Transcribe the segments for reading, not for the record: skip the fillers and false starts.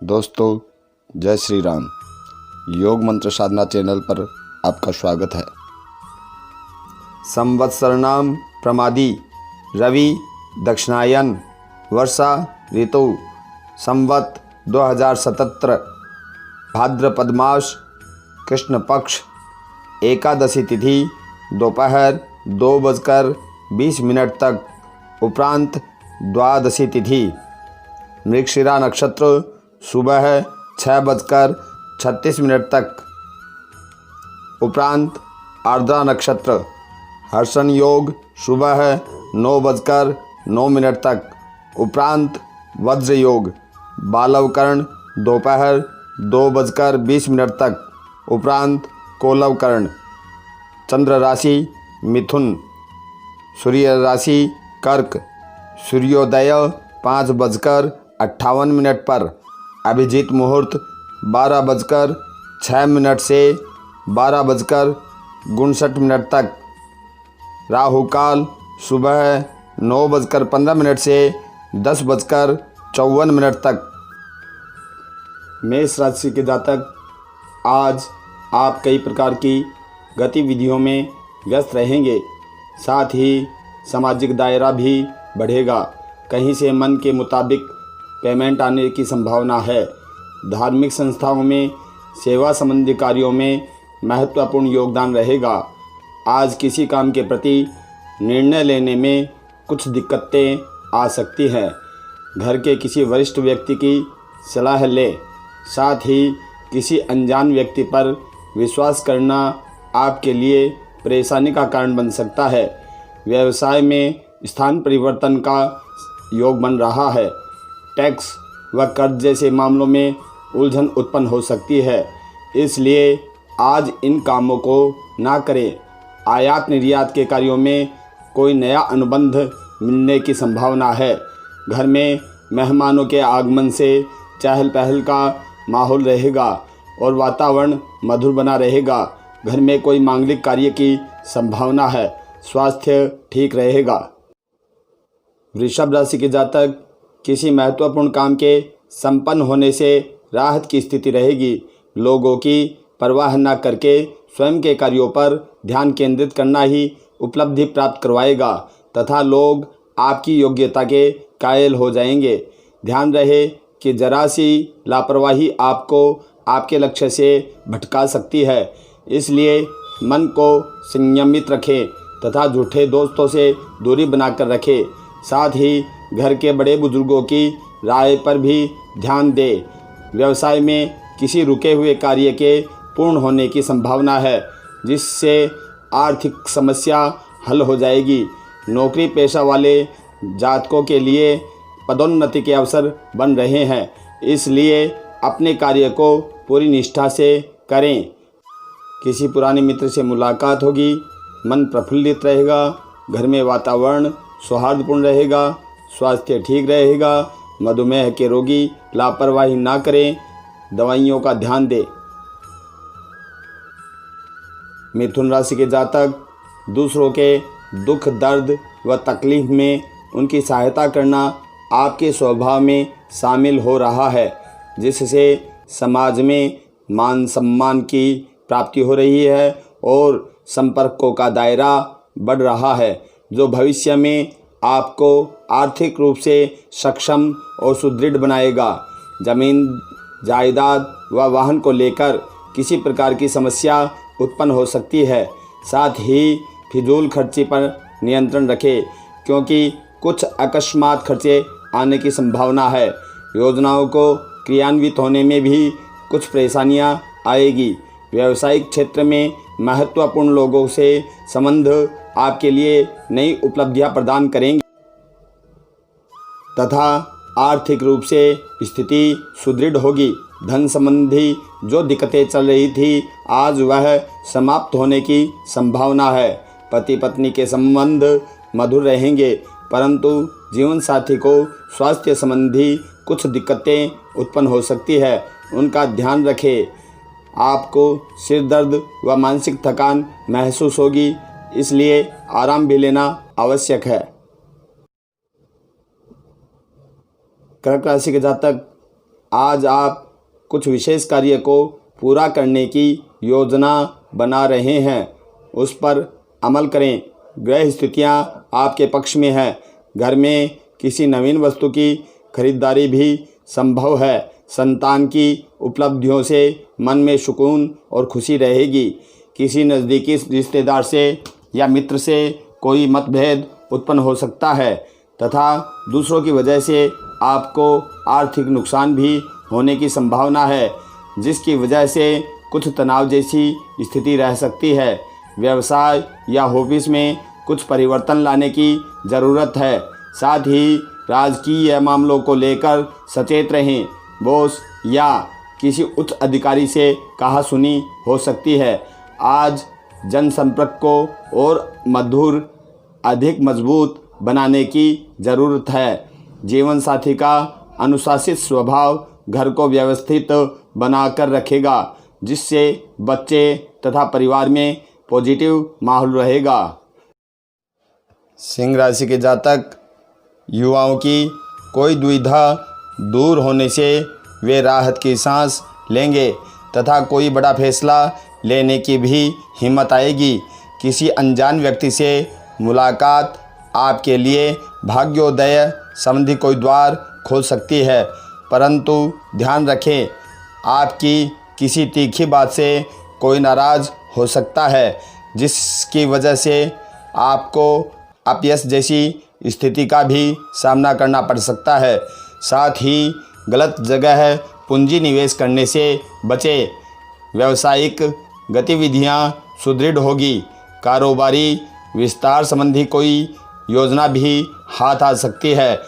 दोस्तों, जय श्री राम। योग मंत्र साधना चैनल पर आपका स्वागत है। संवत्सरनाम प्रमादी रवि दक्षिणायन वर्षा ऋतु संवत 2077 भाद्रपद मास कृष्ण पक्ष एकादशी तिथि दोपहर 2:20 तक, उपरांत द्वादशी तिथि मृगशिरा नक्षत्र सुबह 6:36 तक, उपरांत आर्द्रा नक्षत्र। हर्षण योग सुबह 9:09 तक, उपरांत वज्र योग। बालवकर्ण दोपहर 2:20 तक, उपरांत कोलवकर्ण। चंद्र राशि मिथुन, सूर्य राशि कर्क। सूर्योदय 5:58 पर, अभिजीत मुहूर्त 12:06 से 12:59 तक, राहु काल सुबह 9:15 से 10:54 तक। मेष राशि के जातक, आज आप कई प्रकार की गतिविधियों में व्यस्त रहेंगे। साथ ही सामाजिक दायरा भी बढ़ेगा। कहीं से मन के मुताबिक पेमेंट आने की संभावना है। धार्मिक संस्थाओं में सेवा संबंधी कार्यों में महत्वपूर्ण योगदान रहेगा। आज किसी काम के प्रति निर्णय लेने में कुछ दिक्कतें आ सकती हैं। घर के किसी वरिष्ठ व्यक्ति की सलाह लें। साथ ही किसी अनजान व्यक्ति पर विश्वास करना आपके लिए परेशानी का कारण बन सकता है। व्यवसाय में स्थान परिवर्तन का योग बन रहा है। टैक्स व कर्ज जैसे मामलों में उलझन उत्पन्न हो सकती है, इसलिए आज इन कामों को ना करें। आयात निर्यात के कार्यों में कोई नया अनुबंध मिलने की संभावना है। घर में मेहमानों के आगमन से चहल पहल का माहौल रहेगा और वातावरण मधुर बना रहेगा। घर में कोई मांगलिक कार्य की संभावना है। स्वास्थ्य ठीक रहेगा। वृषभ राशि के जातक, किसी महत्वपूर्ण काम के संपन्न होने से राहत की स्थिति रहेगी। लोगों की परवाह न करके स्वयं के कार्यों पर ध्यान केंद्रित करना ही उपलब्धि प्राप्त करवाएगा तथा लोग आपकी योग्यता के कायल हो जाएंगे। ध्यान रहे कि जरा सी लापरवाही आपको आपके लक्ष्य से भटका सकती है, इसलिए मन को संयमित रखें तथा झूठे दोस्तों से दूरी बनाकर रखें। साथ ही घर के बड़े बुजुर्गों की राय पर भी ध्यान दें। व्यवसाय में किसी रुके हुए कार्य के पूर्ण होने की संभावना है, जिससे आर्थिक समस्या हल हो जाएगी। नौकरी पेशा वाले जातकों के लिए पदोन्नति के अवसर बन रहे हैं, इसलिए अपने कार्य को पूरी निष्ठा से करें। किसी पुराने मित्र से मुलाकात होगी। मन प्रफुल्लित रहेगा। घर में वातावरण सौहार्दपूर्ण रहेगा। स्वास्थ्य ठीक रहेगा। मधुमेह के रोगी लापरवाही ना करें। दवाइयों का ध्यान दें। मिथुन राशि के जातक, दूसरों के दुख दर्द व तकलीफ में उनकी सहायता करना आपके स्वभाव में शामिल हो रहा है, जिससे समाज में मान सम्मान की प्राप्ति हो रही है और संपर्कों का दायरा बढ़ रहा है, जो भविष्य में आपको आर्थिक रूप से सक्षम और सुदृढ़ बनाएगा। जमीन जायदाद व वाहन को लेकर किसी प्रकार की समस्या उत्पन्न हो सकती है। साथ ही फिजूल खर्ची पर नियंत्रण रखें, क्योंकि कुछ अकस्मात खर्चे आने की संभावना है। योजनाओं को क्रियान्वित होने में भी कुछ परेशानियां आएगी। व्यावसायिक क्षेत्र में महत्वपूर्ण लोगों से संबंध आपके लिए नई उपलब्धियां प्रदान करेंगे तथा आर्थिक रूप से स्थिति सुदृढ़ होगी। धन संबंधी जो दिक्कतें चल रही थी, आज वह समाप्त होने की संभावना है। पति पत्नी के संबंध मधुर रहेंगे, परंतु जीवन साथी को स्वास्थ्य संबंधी कुछ दिक्कतें उत्पन्न हो सकती है, उनका ध्यान रखें। आपको सिर दर्द व मानसिक थकान महसूस होगी, इसलिए आराम भी लेना आवश्यक है। कर्क राशि के जातक, आज आप कुछ विशेष कार्य को पूरा करने की योजना बना रहे हैं, उस पर अमल करें। ग्रह स्थितियां आपके पक्ष में है। घर में किसी नवीन वस्तु की खरीदारी भी संभव है। संतान की उपलब्धियों से मन में सुकून और खुशी रहेगी। किसी नज़दीकी रिश्तेदार से या मित्र से कोई मतभेद उत्पन्न हो सकता है तथा दूसरों की वजह से आपको आर्थिक नुकसान भी होने की संभावना है, जिसकी वजह से कुछ तनाव जैसी स्थिति रह सकती है। व्यवसाय या ऑफिस में कुछ परिवर्तन लाने की ज़रूरत है। साथ ही राजकीय मामलों को लेकर सचेत रहें। बॉस या किसी उच्च अधिकारी से कहासुनी हो सकती है। आज जनसंपर्क को और मधुर अधिक मजबूत बनाने की ज़रूरत है। जीवन साथी का अनुशासित स्वभाव घर को व्यवस्थित बनाकर रखेगा, जिससे बच्चे तथा परिवार में पॉजिटिव माहौल रहेगा। सिंह राशि के जातक, युवाओं की कोई दुविधा दूर होने से वे राहत की सांस लेंगे तथा कोई बड़ा फैसला लेने की भी हिम्मत आएगी। किसी अनजान व्यक्ति से मुलाकात आपके लिए भाग्योदय संबंधी कोई द्वार खोल सकती है, परंतु ध्यान रखें, आपकी किसी तीखी बात से कोई नाराज़ हो सकता है, जिसकी वजह से आपको अपयश जैसी स्थिति का भी सामना करना पड़ सकता है। साथ ही गलत जगह पूंजी निवेश करने से बचें। व्यावसायिक गतिविधियां सुदृढ़ होगी। कारोबारी विस्तार संबंधी कोई योजना भी हाथ आ सकती है,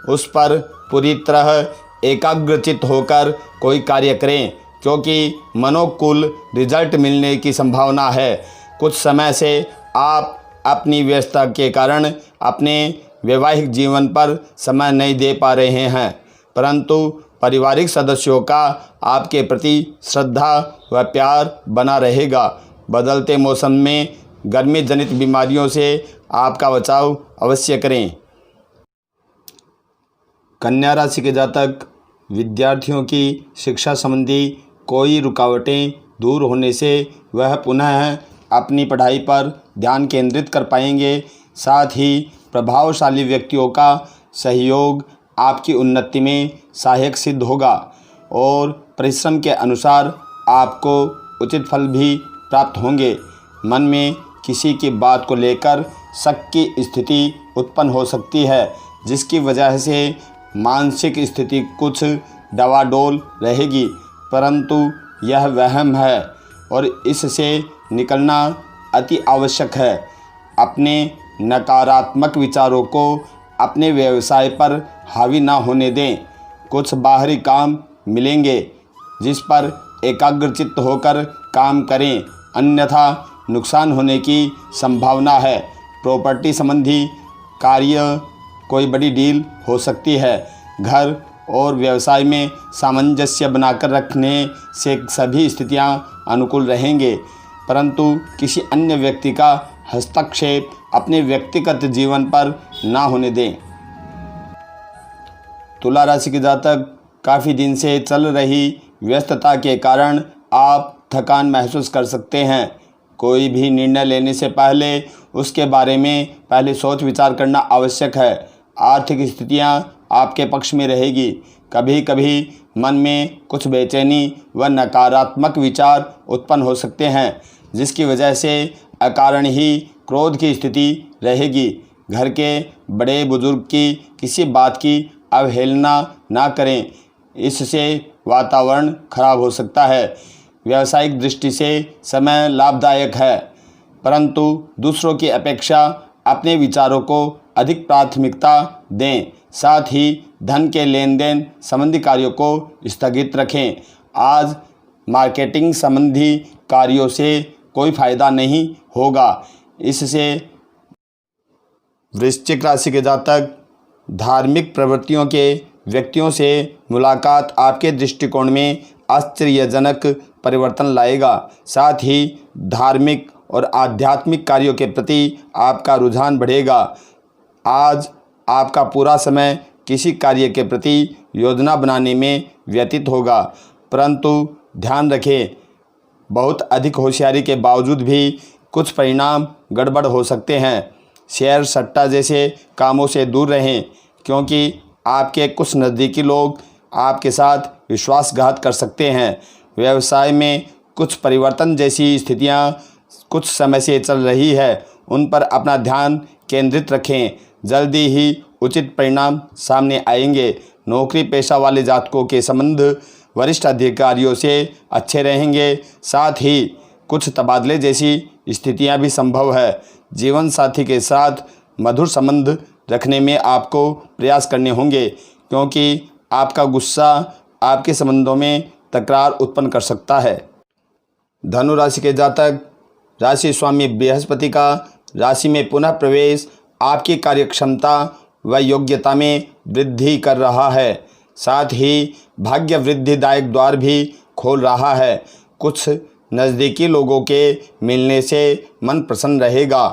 उस पर पूरी तरह एकाग्रचित होकर कोई कार्य करें, क्योंकि मनोकूल रिजल्ट मिलने की संभावना है। कुछ समय से आप अपनी व्यस्तता के कारण अपने वैवाहिक जीवन पर समय नहीं दे पा रहे हैं, परंतु पारिवारिक सदस्यों का आपके प्रति श्रद्धा व प्यार बना रहेगा। बदलते मौसम में गर्मी जनित बीमारियों से आपका बचाव अवश्य करें। कन्या राशि के जातक, विद्यार्थियों की शिक्षा संबंधी कोई रुकावटें दूर होने से वह पुनः अपनी पढ़ाई पर ध्यान केंद्रित कर पाएंगे। साथ ही प्रभावशाली व्यक्तियों का सहयोग आपकी उन्नति में सहायक सिद्ध होगा और परिश्रम के अनुसार आपको उचित फल भी प्राप्त होंगे। मन में किसी की बात को लेकर शक की स्थिति उत्पन्न हो सकती है, जिसकी वजह से मानसिक स्थिति कुछ डवाडोल रहेगी, परंतु यह वहम है और इससे निकलना अति आवश्यक है। अपने नकारात्मक विचारों को अपने व्यवसाय पर हावी ना होने दें। कुछ बाहरी काम मिलेंगे, जिस पर एकाग्रचित्त होकर काम करें, अन्यथा नुकसान होने की संभावना है। प्रॉपर्टी संबंधी कार्य कोई बड़ी डील हो सकती है। घर और व्यवसाय में सामंजस्य बनाकर रखने से सभी स्थितियां अनुकूल रहेंगे, परंतु किसी अन्य व्यक्ति का हस्तक्षेप अपने व्यक्तिगत जीवन पर ना होने दें। तुला राशि के जातक, काफ़ी दिन से चल रही व्यस्तता के कारण आप थकान महसूस कर सकते हैं। कोई भी निर्णय लेने से पहले उसके बारे में पहले सोच विचार करना आवश्यक है। आर्थिक स्थितियां आपके पक्ष में रहेगी। कभी कभी मन में कुछ बेचैनी व नकारात्मक विचार उत्पन्न हो सकते हैं, जिसकी वजह से अकारण ही क्रोध की स्थिति रहेगी। घर के बड़े बुजुर्ग की किसी बात की अवहेलना ना करें, इससे वातावरण खराब हो सकता है। व्यावसायिक दृष्टि से समय लाभदायक है, परंतु दूसरों की अपेक्षा अपने विचारों को अधिक प्राथमिकता दें। साथ ही धन के लेन देन संबंधी कार्यों को स्थगित रखें। आज मार्केटिंग संबंधी कार्यों से कोई फायदा नहीं होगा। इससे वृश्चिक राशि के जातक, धार्मिक प्रवृत्तियों के व्यक्तियों से मुलाकात आपके दृष्टिकोण में आश्चर्यजनक परिवर्तन लाएगा। साथ ही धार्मिक और आध्यात्मिक कार्यों के प्रति आपका रुझान बढ़ेगा। आज आपका पूरा समय किसी कार्य के प्रति योजना बनाने में व्यतीत होगा। परंतु ध्यान रखें, बहुत अधिक होशियारी के बावजूद भी कुछ परिणाम गड़बड़ हो सकते हैं। शेयर सट्टा जैसे कामों से दूर रहें, क्योंकि आपके कुछ नज़दीकी लोग आपके साथ विश्वासघात कर सकते हैं। व्यवसाय में कुछ परिवर्तन जैसी स्थितियां कुछ समय से चल रही है, उन पर अपना ध्यान केंद्रित रखें। जल्दी ही उचित परिणाम सामने आएंगे। नौकरी पेशा वाले जातकों के संबंध वरिष्ठ अधिकारियों से अच्छे रहेंगे। साथ ही कुछ तबादले जैसी स्थितियां भी संभव है। जीवन साथी के साथ मधुर संबंध रखने में आपको प्रयास करने होंगे, क्योंकि आपका गुस्सा आपके संबंधों में तकरार उत्पन्न कर सकता है। धनु राशि के जातक, राशि स्वामी बृहस्पति का राशि में पुनः प्रवेश आपकी कार्यक्षमता व योग्यता में वृद्धि कर रहा है। साथ ही भाग्य वृद्धिदायक द्वार भी खोल रहा है। कुछ नज़दीकी लोगों के मिलने से मन प्रसन्न रहेगा,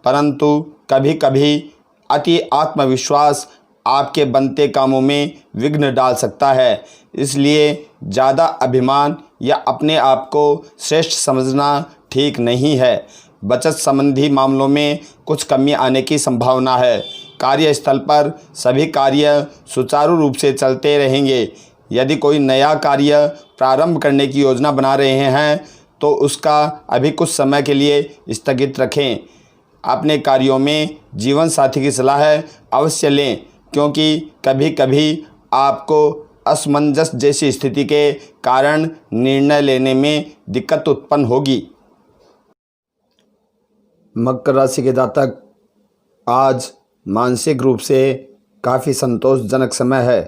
परंतु कभी कभी अति आत्मविश्वास आपके बनते कामों में विघ्न डाल सकता है। इसलिए ज़्यादा अभिमान या अपने आप को श्रेष्ठ समझना ठीक नहीं है। बचत संबंधी मामलों में कुछ कमी आने की संभावना है। कार्यस्थल पर सभी कार्य सुचारू रूप से चलते रहेंगे। यदि कोई नया कार्य प्रारंभ करने की योजना बना रहे हैं तो उसका अभी कुछ समय के लिए स्थगित रखें। अपने कार्यों में जीवन साथी की सलाह अवश्य लें, क्योंकि कभी कभी आपको असमंजस जैसी स्थिति के कारण निर्णय लेने में दिक्कत उत्पन्न होगी। मकर राशि के जातक, आज मानसिक रूप से काफ़ी संतोषजनक समय है।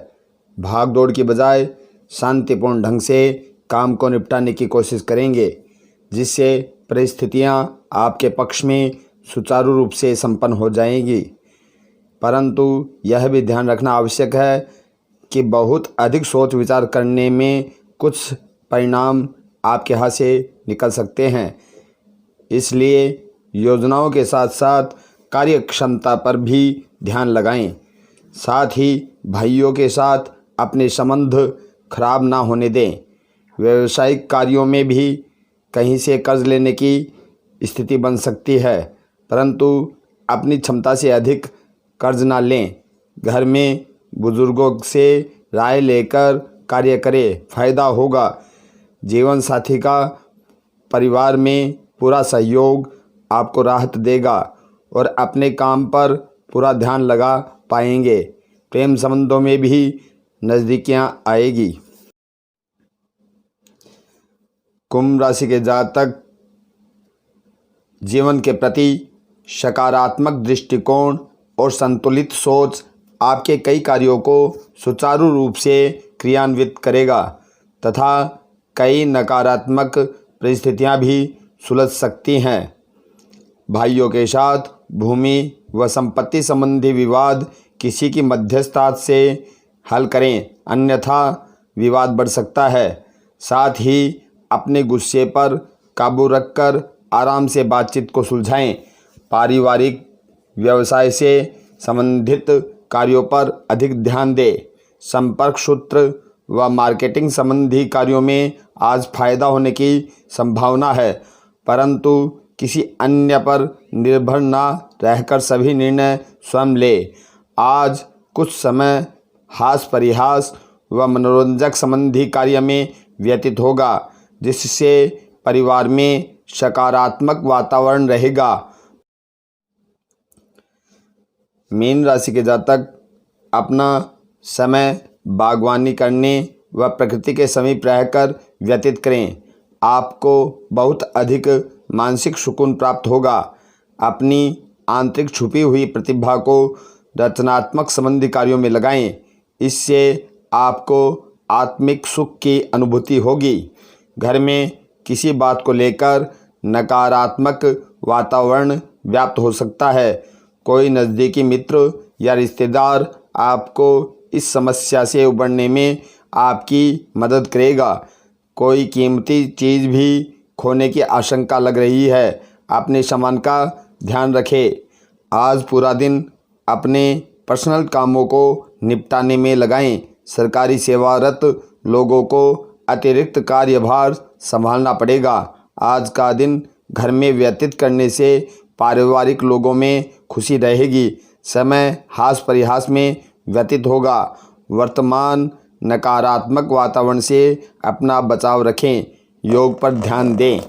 भाग दौड़ की बजाय शांतिपूर्ण ढंग से काम को निपटाने की कोशिश करेंगे, जिससे परिस्थितियां आपके पक्ष में सुचारू रूप से संपन्न हो जाएंगी। परंतु यह भी ध्यान रखना आवश्यक है कि बहुत अधिक सोच विचार करने में कुछ परिणाम आपके हाथ से निकल सकते हैं। इसलिए योजनाओं के साथ साथ कार्य क्षमता पर भी ध्यान लगाएं। साथ ही भाइयों के साथ अपने संबंध खराब ना होने दें। व्यावसायिक कार्यों में भी कहीं से कर्ज लेने की स्थिति बन सकती है, परंतु अपनी क्षमता से अधिक कर्ज ना लें। घर में बुजुर्गों से राय लेकर कार्य करें, फायदा होगा। जीवन साथी का परिवार में पूरा सहयोग आपको राहत देगा और अपने काम पर पूरा ध्यान लगा पाएंगे। प्रेम संबंधों में भी नज़दीकियां आएगी। कुंभ राशि के जातक, जीवन के प्रति सकारात्मक दृष्टिकोण और संतुलित सोच आपके कई कार्यों को सुचारू रूप से क्रियान्वित करेगा तथा कई नकारात्मक परिस्थितियां भी सुलझ सकती हैं। भाइयों के साथ भूमि व संपत्ति संबंधी विवाद किसी की मध्यस्थता से हल करें, अन्यथा विवाद बढ़ सकता है। साथ ही अपने गुस्से पर काबू रखकर आराम से बातचीत को सुलझाएं। पारिवारिक व्यवसाय से संबंधित कार्यों पर अधिक ध्यान दें। संपर्क सूत्र व मार्केटिंग संबंधी कार्यों में आज फायदा होने की संभावना है, परंतु किसी अन्य पर निर्भर ना रहकर सभी निर्णय स्वयं ले। आज कुछ समय हास परिहास व मनोरंजक संबंधी कार्य में व्यतीत होगा, जिससे परिवार में सकारात्मक वातावरण रहेगा। मीन राशि के जातक अपना समय बागवानी करने व प्रकृति के समीप रहकर व्यतीत करें। आपको बहुत अधिक मानसिक सुकून प्राप्त होगा। अपनी आंतरिक छुपी हुई प्रतिभा को रचनात्मक संबंधी कार्यों में लगाएं। इससे आपको आत्मिक सुख की अनुभूति होगी। घर में किसी बात को लेकर नकारात्मक वातावरण व्याप्त हो सकता है। कोई नज़दीकी मित्र या रिश्तेदार आपको इस समस्या से उबरने में आपकी मदद करेगा। कोई कीमती चीज़ भी खोने की आशंका लग रही है। अपने सामान का ध्यान रखें। आज पूरा दिन अपने पर्सनल कामों को निपटाने में लगाएं। सरकारी सेवारत लोगों को अतिरिक्त कार्यभार संभालना पड़ेगा। आज का दिन घर में व्यतीत करने से पारिवारिक लोगों में खुशी रहेगी। समय हास परिहास में व्यतीत होगा। वर्तमान नकारात्मक वातावरण से अपना बचाव रखें। योग पर ध्यान दें।